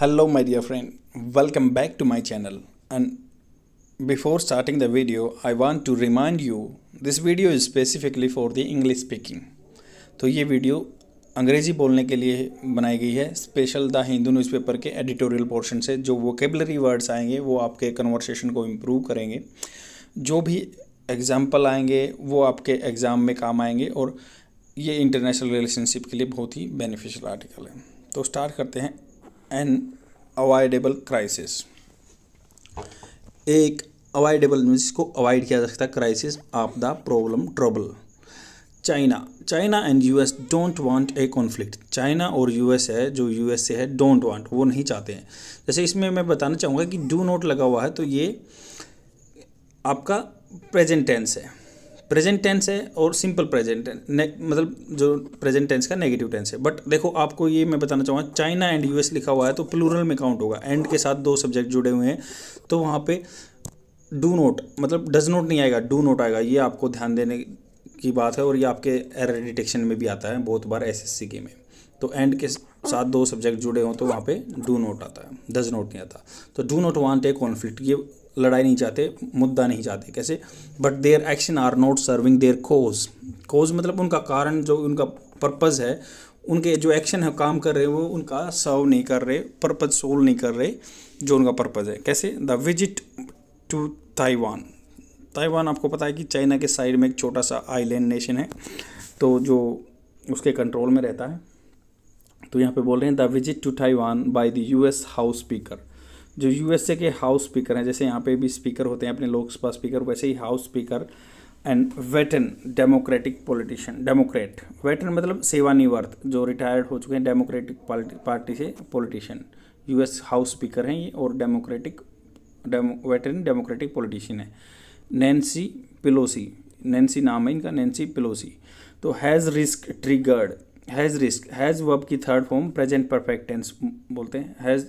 Hello my dear friend, welcome back to my channel. And before starting the video, I want to remind you this video is specifically for the English speaking. तो ये video अंग्रेज़ी बोलने के लिए बनाई गई है, special the Hindu newspaper के एडिटोरियल पोर्शन से। जो वोकेबलरी वर्ड्स आएंगे वो आपके कन्वर्सेशन को इम्प्रूव करेंगे, जो भी एग्जाम्पल आएंगे वो आपके एग्ज़ाम में काम आएंगे, और ये इंटरनेशनल रिलेशनशिप के लिए बहुत ही बेनिफिशियल आर्टिकल है। तो स्टार्ट करते हैं। एन अवॉइडेबल क्राइसिस, एक अवॉइडेबल जिसको अवॉइड किया जा सकता है, क्राइसिस, आपदा, problem, trouble. China and US don't want a conflict. China और यूएस है, जो यूएस से है, डोंट वांट, वो नहीं चाहते हैं। जैसे इसमें मैं बताना चाहूँगा कि डू नॉट लगा हुआ है, तो ये आपका प्रेजेंट टेंस है। प्रेजेंट टेंस है और सिंपल प्रेजेंट मतलब जो प्रेजेंट टेंस का नेगेटिव टेंस है। बट देखो, आपको ये मैं बताना चाहूँगा, चाइना एंड यूएस लिखा हुआ है तो प्लूरल में काउंट होगा। एंड के साथ दो सब्जेक्ट जुड़े हुए हैं, तो वहाँ पे डू नोट मतलब डज नोट नहीं आएगा, डू नोट आएगा। ये आपको ध्यान देने की बात है, और ये आपके एरर डिटेक्शन में भी आता है बहुत बार एसएससी के में। तो एंड के साथ दो सब्जेक्ट जुड़े हों तो वहाँ पे डू नोट आता है, डज नोट नहीं आता। तो do not want a conflict, ये लड़ाई नहीं चाहते, मुद्दा नहीं चाहते। कैसे? But their action are not serving their cause. Cause मतलब उनका कारण, जो उनका पर्पज़ है, उनके जो एक्शन है, काम कर रहे हैं, वो उनका सर्व नहीं कर रहे, पर्पज़ सोल्व नहीं कर रहे जो उनका पर्पज़ है। कैसे? The visit to Taiwan. Taiwan आपको पता है कि चाइना के साइड में एक छोटा सा आइलैंड नेशन है, तो जो उसके कंट्रोल में रहता है। तो यहाँ पे बोल रहे हैं the visit to Taiwan by the US house speaker. जो यूएसए के हाउस स्पीकर हैं, जैसे यहाँ पे भी स्पीकर होते हैं अपने लोकसभा स्पीकर, वैसे ही house speaker and veteran democratic politician. Democrat, veteran मतलब सेवानिवृत्त, जो रिटायर्ड हो चुके हैं, डेमोक्रेटिक पार्टी से पॉलिटिशियन। यूएस हाउस स्पीकर हैं ये, और वेटरन डेमोक्रेटिक पॉलिटिशियन है। नैन्सी पेलोसी, नैन्सी नाम है इनका, नैन्सी पेलोसी। तो has risk triggered, has risk, has verb की third form present perfect tense बोलते हैं, हैज़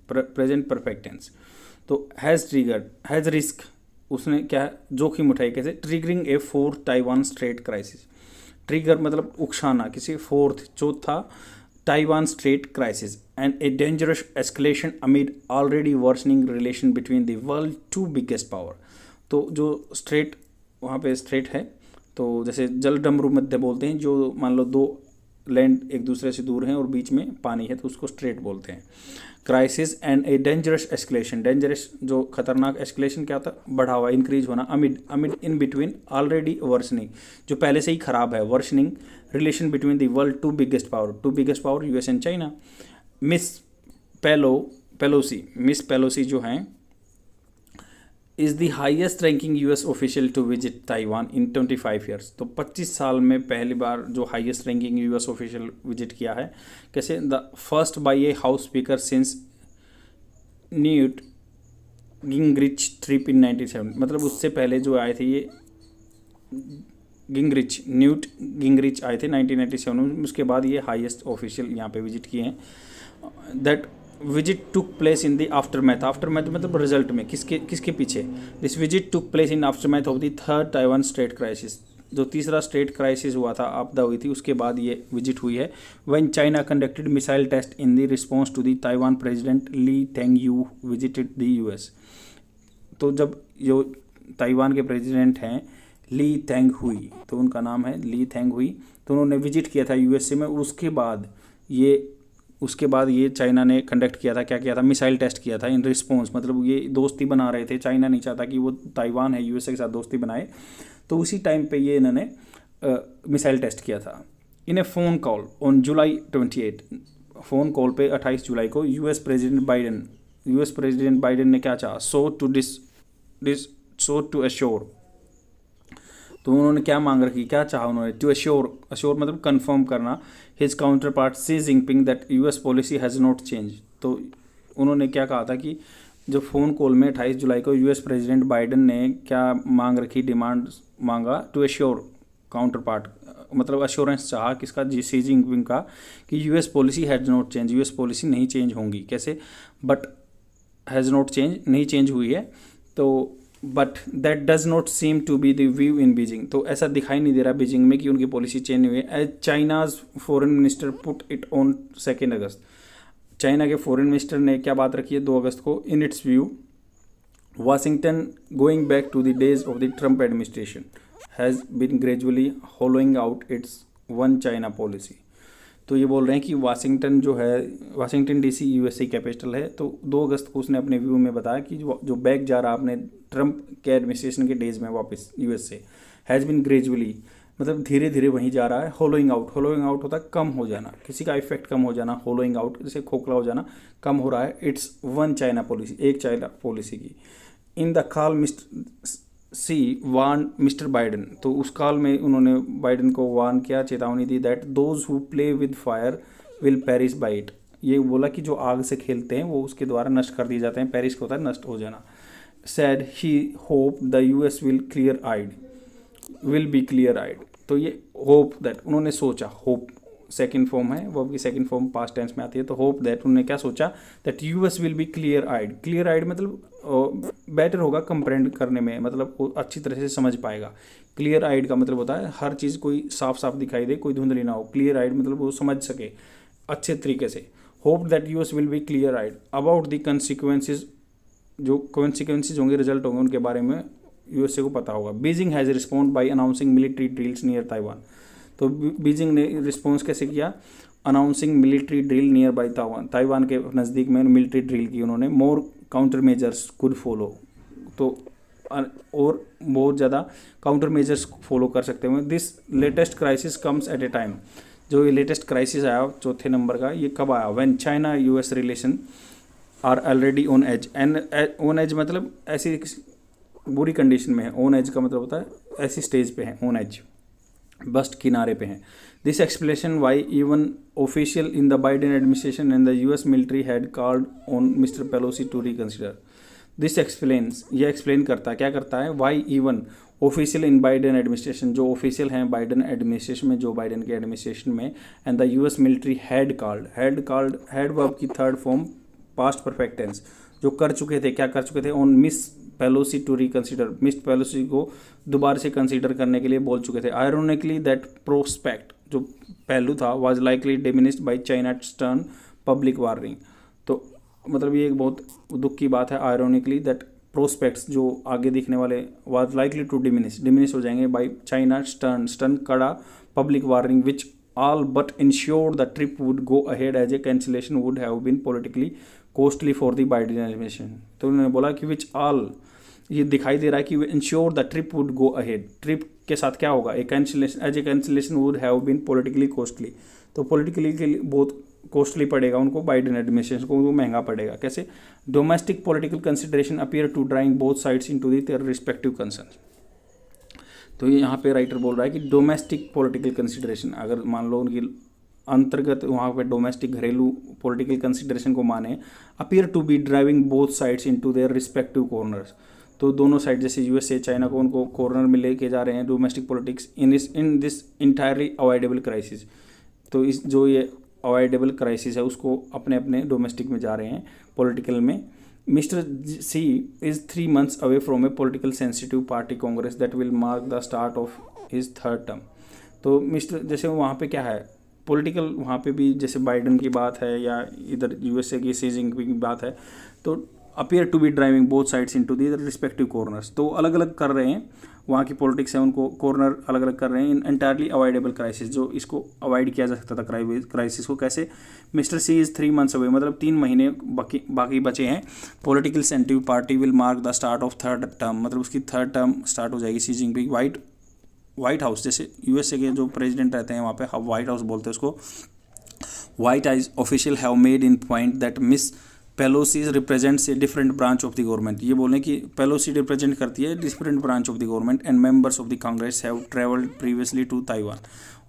प्रेजेंट परफेक्ट टेंस। तो हैज़ ट्रिगर्ड, हैज़ रिस्क, उसने क्या जोखिम उठाई। कैसे? Triggering a fourth Taiwan Strait crisis. Trigger मतलब उकसाना, किसी फोर्थ, चौथा Taiwan Strait crisis, and a dangerous escalation amid already worsening relation between the world two biggest power. तो जो स्ट्रेट, वहाँ पे स्ट्रेट है, तो जैसे जल डमरू मध्य बोलते हैं, जो मान लो दो लैंड एक दूसरे से दूर हैं और बीच में पानी है, तो उसको स्ट्रेट बोलते हैं। Crisis and a dangerous escalation, dangerous जो खतरनाक, एस्केलेशन क्या होता है? बढ़ा हुआ, इंक्रीज होना। Amid, amid in between already worsening, जो पहले से ही खराब है, worsening relation between the world two biggest power US and China. Miss Pelosi, Miss Pelosi जो हैं, is the highest ranking US official to visit Taiwan in 25 years. तो 25 साल में पहली बार जो highest ranking US official visit किया है। कैसे? The first by a house speaker since Newt Gingrich trip इन 97। मतलब उससे पहले जो आए थे ये न्यूट गिंगरिच आए थे 1997 में, उसके बाद ये हाईएस्ट ऑफिशियल यहाँ पे विजिट किए हैं। That visit took place in the aftermath, aftermath मतलब रिजल्ट में, किसके पीछे? This visit took place in aftermath of the third Taiwan state crisis. जो तीसरा स्टेट क्राइसिस हुआ था, आपदा हुई थी, उसके बाद ये विजिट हुई है। When China conducted missile test in the response to the Taiwan president Lee Teng Hui visited the US. तो जब जो ताइवान के प्रेसिडेंट हैं ली थेंग हुई, तो उनका नाम है ली थेंग हुई, तो उन्होंने विजिट किया था यूएसए में। उसके बाद ये चाइना ने कंडक्ट किया था, क्या किया था? मिसाइल टेस्ट किया था इन रिस्पॉन्स, मतलब ये दोस्ती बना रहे थे। चाइना नहीं चाहता कि वो ताइवान है यूएसए के साथ दोस्ती बनाए, तो उसी टाइम पे ये इन्होंने मिसाइल टेस्ट किया था। In a phone call on July 28, phone call पे 28 जुलाई को यूएस प्रेसिडेंट बाइडेन ने क्या चाहा? सो टू अश्योर, तो उन्होंने क्या मांग रखी, क्या चाहा उन्होंने? टू अश्योर, अश्योर मतलब कंफर्म करना, his counter part C Jinping that US policy has not change. तो उन्होंने क्या कहा था कि जो फ़ोन कॉल में 28 जुलाई को यूएस प्रेसिडेंट बाइडेन ने क्या मांग रखी, डिमांड मांगा, टू अश्योर काउंटर पार्ट मतलब अश्योरेंस चाहा किसका? सी जिनपिंग का, कि US policy has not change, US policy नहीं चेंज होंगी। कैसे? बट हैज़ नॉट चेंज, नहीं चेंज हुई है, तो but that does not seem to be the view in Beijing. तो ऐसा दिखाई नहीं दे रहा बीजिंग में कि उनकी पॉलिसी चेंज हुई है। As China's foreign minister put it on 2 August, China के फॉरेन मिनिस्टर ने क्या बात रखी है 2 अगस्त को, in its view Washington going back to the days of the Trump administration has been gradually hollowing out its one China policy. तो ये बोल रहे हैं कि वाशिंगटन जो है, वाशिंगटन डीसी यूएसए कैपिटल है, तो 2 अगस्त को उसने अपने व्यू में बताया कि जो बैक जा रहा अपने ट्रम्प के एडमिनिस्ट्रेशन के डेज में वापस यूएसए, हैज़ बीन ग्रेजुअली मतलब धीरे धीरे वहीं जा रहा है। होलोइंग आउट होता है कम हो जाना, किसी का इफेक्ट कम हो जाना, होलोइंग आउट जैसे खोखला हो जाना, कम हो रहा है। इट्स वन चाइना पॉलिसी, एक चाइना पॉलिसी की। In the call Mr Xi warn Mr Biden, तो उस कॉल में उन्होंने बाइडन को वार्न किया, चेतावनी दी, that those who play with fire will perish by it. ये बोला कि जो आग से खेलते हैं वो उसके द्वारा नष्ट कर दिए जाते हैं, पेरिश होता है नष्ट हो जाना। Said he hope the US will be clear eyed. तो ये होप दैट उन्होंने सोचा, होप सेकंड फॉर्म है, वो भी सेकंड फॉर्म पास्ट टेंस में आती है, तो होप दैट उन्होंने क्या सोचा, that US will be clear eyed मतलब बेटर होगा कंप्रेंड करने में, मतलब वो अच्छी तरह से समझ पाएगा। क्लियर आइड का मतलब होता है हर चीज़ कोई साफ साफ दिखाई दे, कोई धुंधली ना हो। क्लियर आइड मतलब वो समझ सके अच्छे तरीके से। Hope that US will be clear eyed about the consequences, जो कॉन्सिक्वेंसेज होंगे, रिजल्ट होंगे, उनके बारे में यूएसए को पता होगा। Beijing has respond by announcing military drills near Taiwan. तो बीजिंग ने रिस्पॉन्स कैसे किया, announcing military drill near by Taiwan के नज़दीक में मिलिट्री ड्रिल की उन्होंने। More counter measures could follow, तो और बहुत ज़्यादा काउंटर मेजर्स फॉलो कर सकते हैं। This latest crisis comes at A time, जो ये लेटेस्ट क्राइसिस आया 4थे नंबर का, ये कब आया, when China US relation are already on edge. On edge मतलब ऐसी बुरी कंडीशन में है, ऑन एज का मतलब होता है ऐसी स्टेज पे है, ऑन एज बस्ट किनारे पे हैं। This explanation why even official in the Biden administration and the US military had called on mister Pelosi to reconsider. This explains, ये एक्सप्लेन करता है, क्या करता है, why even official in Biden administration, जो ऑफिशियल हैं बाइडेन एडमिनिस्ट्रेशन में, Joe Biden के एडमिनिस्ट्रेशन में, and the US military had verb की third form past perfect tense, जो कर चुके थे, क्या कर चुके थे, on Miss Pelosi to reconsider, Miss Pelosi को दोबारा से कंसीडर करने के लिए बोल चुके थे। आयरोनिकली दैट प्रोस्पेक्ट, जो पहलू था, was likely diminished by China stern public warning. तो मतलब ये एक बहुत दुख की बात है। आयरोनिकली दैट प्रोस्पेक्ट्स, जो आगे दिखने वाले, वाज लाइकली टू डिमिनिश हो जाएंगे बाय चाइना स्टर्न कड़ा public warning, which all but ensured the trip would go ahead as a cancellation would have been politically costly for the Biden administration। तो उन्होंने बोला कि which all, ये दिखाई दे रहा है कि ensure the trip would go ahead, trip के साथ क्या होगा, a cancellation as a cancellation would have been politically costly, तो politically के लिए बहुत कॉस्टली पड़ेगा उनको, बाइडेन एडमिनिस्ट्रेशन को वो महंगा पड़ेगा। कैसे, domestic political consideration appear to driving both sides into their respective concern. तो ये यहाँ पे राइटर बोल रहा है कि डोमेस्टिक पॉलिटिकल कंसिडरेशन, अगर मान लो उनकी अंतर्गत वहाँ पे डोमेस्टिक घरेलू पॉलिटिकल कंसिडरेशन को माने, appear to be driving both sides into their respective corners, तो दोनों साइड जैसे यूएसए चाइना को उनको कॉर्नर में लेके जा रहे हैं domestic politics in this entirely avoidable crisis. तो इस जो ये अवॉइडेबल क्राइसिस है उसको अपने अपने डोमेस्टिक में जा रहे हैं पॉलिटिकल में। Mr. C is 3 months away from a political sensitive party congress that will mark the start of his third term। तो मिस्टर, जैसे वहाँ पे क्या है पॉलिटिकल, वहाँ पे भी जैसे बाइडन की बात है या इधर यूएसए की सी जिनपिंग की बात है, तो appear to be driving both sides into the respective corners, तो अलग अलग कर रहे हैं वहाँ की पॉलिटिक्स है, उनको कॉर्नर अलग अलग कर रहे हैं इन एंटायरली अवॉइडेबल क्राइसिस, जो इसको अवॉइड किया जा सकता था क्राइसिस को। कैसे, Mr Xi is 3 months away, मतलब 3 महीने बाकी बचे हैं। Political sensitive party will mark the start of third term, मतलब उसकी थर्ड टर्म स्टार्ट हो जाएगी। सी जिनपिंग व्हाइट हाउस, जैसे यूएसए के जो प्रेसिडेंट रहते हैं वहाँ पे व्हाइट हाउस बोलते हैं उसको, White House official have made in point that Miss Pelosi represents a different branch of the government. ये बोलें कि पेलोसी रिप्रेजेंट करती है different branch of the government and members of the Congress have travelled previously to Taiwan.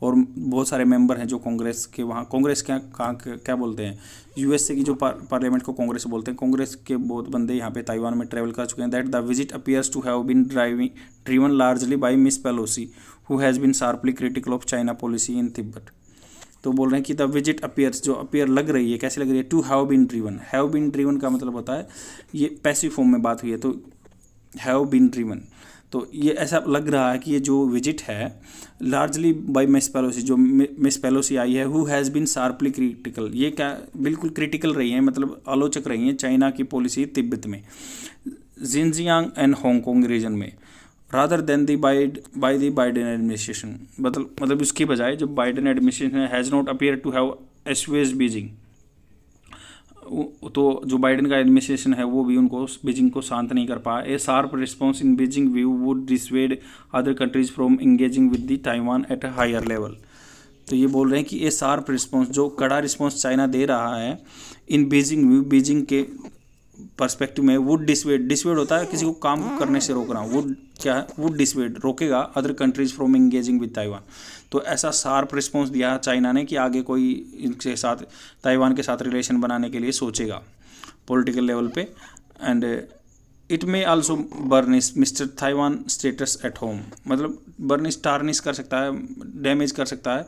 और बहुत सारे member हैं जो कांग्रेस के, वहाँ कांग्रेस क्या बोलते हैं, यूएसए की जो पार्लियामेंट को कांग्रेस बोलते हैं, कांग्रेस के बहुत बंदे यहाँ पे ताइवान में ट्रेवल कर चुके हैं। That the visit appears to have been driven largely by Miss Pelosi who has been sharply critical of China policy in Tibet. तो बोल रहे हैं कि द विजिट अपीयर्स, जो अपीयर लग रही है, कैसे लग रही है, to have been driven. Have been driven का मतलब होता है ये पैसिव फॉर्म में बात हुई है, तो हैव बीन ड्रिवन तो ये ऐसा लग रहा है कि ये जो विजिट है लार्जली बाय मिस पेलोसी, जो मिस पेलोसी आई है, who has been sharply critical, ये क्या बिल्कुल क्रिटिकल रही हैं, मतलब आलोचक रही हैं चाइना की पॉलिसी तिब्बत में, जिनजियांग एंड हांगकांग रीजन में, rather than by the Biden administration, मतलब उसकी बजाय Joe Biden administration has not appear to have assuage Beijing, तो जो बाइडेन का एडमिनिस्ट्रेशन है वो भी उनको बीजिंग को शांत नहीं कर पाया। A sharp response in Beijing view would dissuade other countries from engaging with the Taiwan at a higher level. तो ये बोल रहे हैं कि ये शार्प रिस्पॉन्स, जो कड़ा रिस्पॉन्स चाइना दे रहा है इन बीजिंग व्यू, बीजिंग के पर्सपेक्टिव में, वुड डिसवेड होता है किसी को काम करने से रोकना, वुड क्या है, वुड डिसवेड रोकेगा other countries from engaging with Taiwan. तो ऐसा शार्प रिस्पॉन्स दिया चाइना ने कि आगे कोई इनके साथ, ताइवान के साथ रिलेशन बनाने के लिए सोचेगा पॉलिटिकल लेवल पे। And it may also burnish mister Taiwan status at home, मतलब बर्निश टार्निश कर सकता है, डैमेज कर सकता है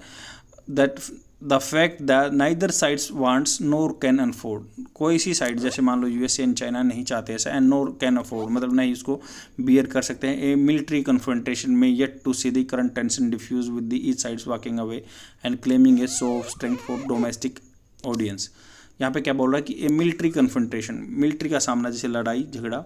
that the fact that neither sides wants NOR can afford, कोई सी साइड जैसे मान लो यूएसए एंड चाइना नहीं चाहते ऐसा, एंड नोर कैन अफोर्ड मतलब नहीं उसको बियर कर सकते हैं। ए मिलिट्री कन्फ्रंटेशन में yet to see the current tension diffuse with the each sides walking away and claiming a show of strength for domestic audience. यहाँ पे क्या बोल रहा है कि ए मिलिट्री कन्फ्रंटेशन, मिलिट्री का सामना जैसे लड़ाई झगड़ा,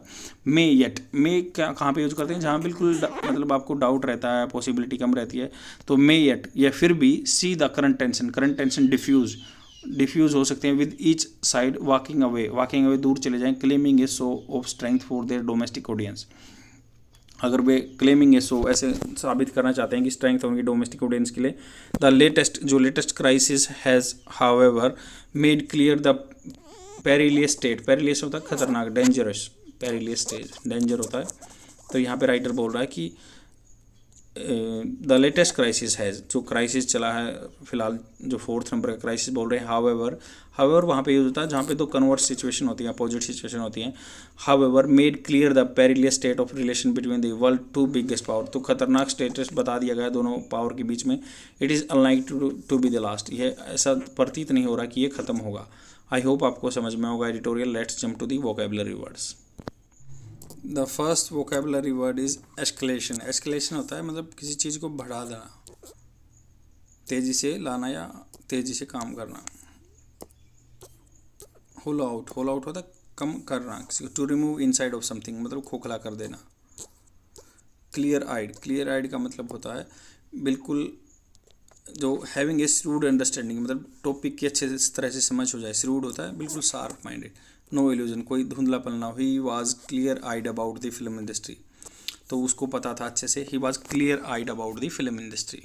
में येट, में क्या कहाँ पे यूज करते हैं, जहाँ बिल्कुल मतलब आपको डाउट रहता है, पॉसिबिलिटी कम रहती है, तो में येट, या फिर भी see the current tension diffuse हो सकते हैं with each side walking away दूर चले जाएं, claiming a show of strength for their domestic audience. अगर वे क्लेमिंग ए शो ऐसे साबित करना चाहते हैं कि स्ट्रेंथ है उनकी डोमेस्टिक ऑडियंस के लिए। The latest crisis has however made clear the perilous state, perilous होता है खतरनाक, डेंजरस, पेरिलियस स्टेज डेंजर होता है। तो यहाँ पे राइटर बोल रहा है कि द लेटेस्ट क्राइसिस हैज़, जो क्राइसिस चला है फिलहाल, जो 4th नंबर का क्राइसिस बोल रहे हैं, हाउएवर वहाँ पे यूज होता है जहाँ पे दो कन्वर्ट सिचुएशन होती है, अपोजिट सिचुएशन होती हैं। However made clear the perilous state of relation between the world two biggest power, तो खतरनाक स्टेटस बता दिया गया दोनों पावर के बीच में। It is unlike to be the last, ये ऐसा प्रतीत नहीं हो रहा कि ये खत्म होगा। आई होप आपको समझ में होगा editorial. Let's jump to the vocabulary words. The first vocabulary word is escalation. Escalation होता है मतलब किसी चीज़ को बढ़ा देना, तेज़ी से लाना या तेज़ी से काम करना। होल आउट होता है कम करना किसी को, to remove inside of something मतलब खोखला कर देना। क्लियर आइड का मतलब होता है बिल्कुल जो हैविंग ए श्रूड अंडरस्टैंडिंग, मतलब टॉपिक की अच्छे तरह से समझ हो जाए। श्रूड होता है बिल्कुल शार्प माइंडेड, नो इल्यूजन, कोई धुंधलापन ना हो। He was clear eyed about the film industry, तो उसको पता था अच्छे से। He was clear eyed about the film industry.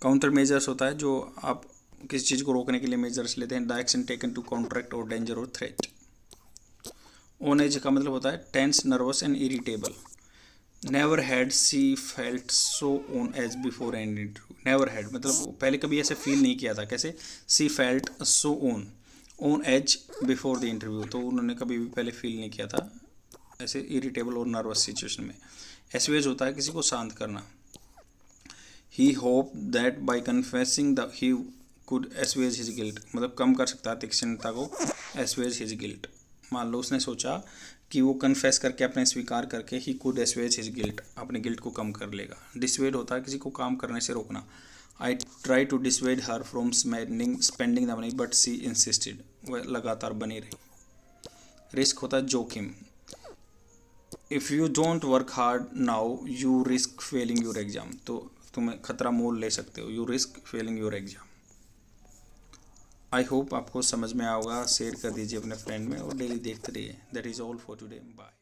Counter measures होता है जो आप किसी चीज़ को रोकने के लिए मेजर्स लेते हैं। The action taken to counteract और danger or threat. On edge का मतलब होता है tense, nervous and irritable. Never had she felt so on edge before an interview. Never had मतलब पहले कभी ऐसे फील नहीं किया था। कैसे? She felt so on edge before the interview, तो उन्होंने कभी भी पहले फील नहीं किया था ऐसे इरिटेबल और नर्वस सिचुएशन में। एसवेज होता है किसी को शांत करना। He hope that by confessing the he could assuage his guilt, मतलब कम कर सकता है तीक्ष्णता को, एसवेज हिज गिल्ट। मान लो उसने सोचा कि वो कन्फेस करके अपने स्वीकार करके ही कुड एसवेज हिज गिल्ट, अपने गिल्ट को कम कर लेगा। डिसवेड होता है किसी को काम करने से रोकना। I try to dissuade her from spending the money but she insisted, वह लगातार बनी रही। रिस्क होता है जोखिम। If you don't work hard now you risk failing your exam, तो तुम्हें खतरा मोल ले सकते हो। You risk failing your exam. I hope आपको समझ में आएगा। शेयर कर दीजिए अपने फ्रेंड में और डेली देखते रहिए। That is all for today. Bye.